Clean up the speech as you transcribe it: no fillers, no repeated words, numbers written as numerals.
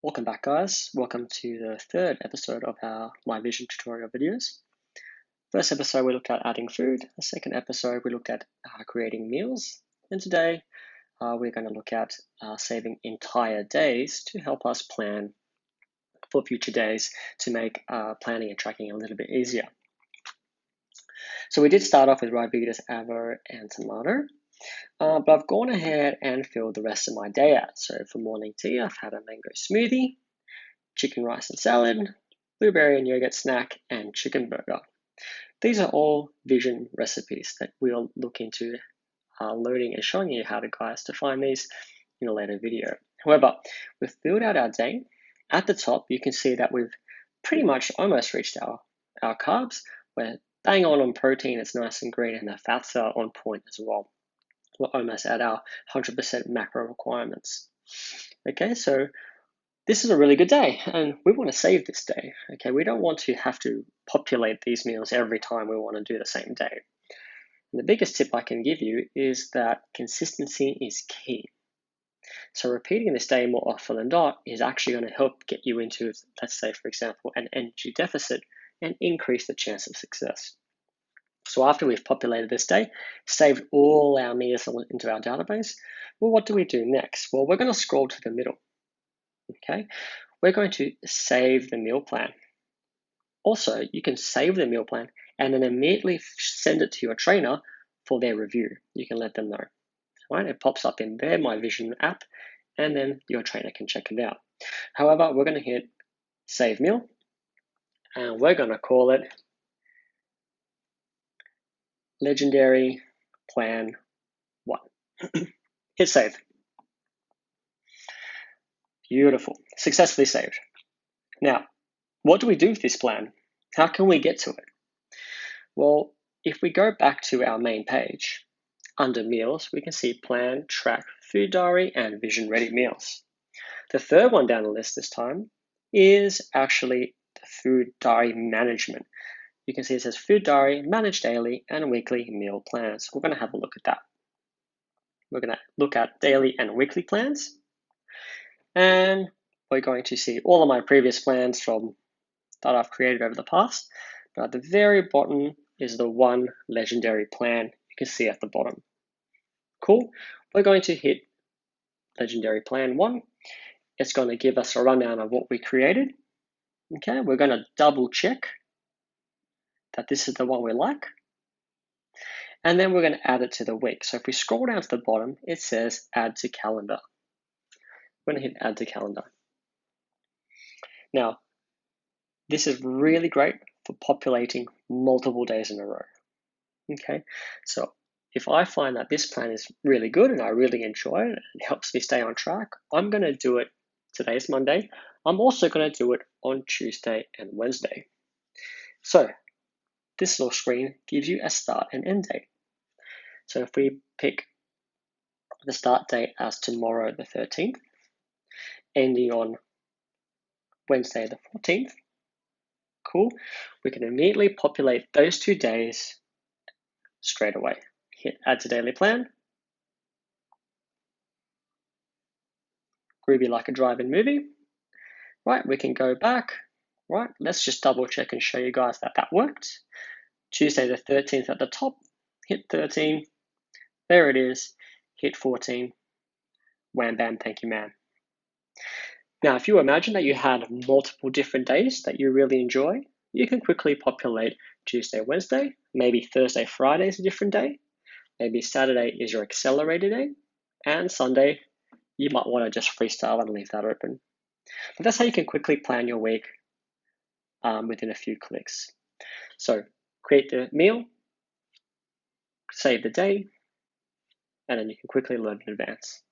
Welcome back, guys. Welcome to the third episode of our MyVision tutorial videos. First episode, we looked at adding food. The second episode, we looked at creating meals. And today, we're going to look at saving entire days to help us plan for future days to make planning and tracking a little bit easier. So we did start off with raw veggies, avocado, and tomato. But I've gone ahead and filled the rest of my day out. So for morning tea, I've had a mango smoothie, chicken rice and salad, blueberry and yogurt snack, and chicken burger. These are all vision recipes that we'll look into learning and showing you how to find these in a later video. However, we've filled out our day. At the top, you can see that we've pretty much almost reached our carbs. We're bang on protein, it's nice and green, and the fats are on point as well. We're almost at our 100% macro requirements. Okay, so this is a really good day, and we want to save this day. Okay, we don't want to have to populate these meals every time we want to do the same day. And the biggest tip I can give you is that consistency is key. So repeating this day more often than not is actually going to help get you into, let's say, for example, an energy deficit and increase the chance of success. So after we've populated this day, saved all our meals into our database, well, what do we do next? Well, we're going to scroll to the middle. Okay, we're going to save the meal plan. Also, you can save the meal plan and then immediately send it to your trainer for their review. You can let them know. Right? It pops up in their MyVision app, and then your trainer can check it out. However, we're going to hit Save Meal, and we're going to call it Legendary Plan 1. Hit Save. Beautiful. Successfully saved. Now, what do we do with this plan? How can we get to it? Well, if we go back to our main page, under Meals, we can see Plan, Track, Food Diary, and Vision Ready Meals. The third one down the list this time is actually the Food Diary Management. You can see it says Food Diary, Manage Daily and Weekly Meal Plans. We're going to have a look at that. We're going to look at daily and weekly plans. And we're going to see all of my previous plans that I've created over the past. But at the very bottom is the one legendary plan you can see at the bottom. Cool. We're going to hit Legendary Plan 1. It's going to give us a rundown of what we created. Okay, we're going to double check that this is the one we like. And then we're going to add it to the week. So if we scroll down to the bottom, it says Add to Calendar. We're going to hit Add to Calendar. Now, this is really great for populating multiple days in a row. Okay, so if I find that this plan is really good and I really enjoy it and it helps me stay on track, I'm going to do it. Today's Monday. I'm also going to do it on Tuesday and Wednesday. So this little screen gives you a start and end date. So if we pick the start date as tomorrow the 13th, ending on Wednesday the 14th, cool, we can immediately populate those 2 days straight away. Hit Add to Daily Plan. Groovy like a drive-in movie. Right, we can go back. Right, let's just double check and show you guys that that worked. Tuesday the 13th at the top, hit 13. There it is, hit 14. Wham bam, thank you, man. Now, if you imagine that you had multiple different days that you really enjoy, you can quickly populate Tuesday, Wednesday, maybe Thursday, Friday is a different day. Maybe Saturday is your accelerated day, and Sunday, you might want to just freestyle and leave that open. But that's how you can quickly plan your week within a few clicks. So create the meal, save the day, and then you can quickly learn in advance.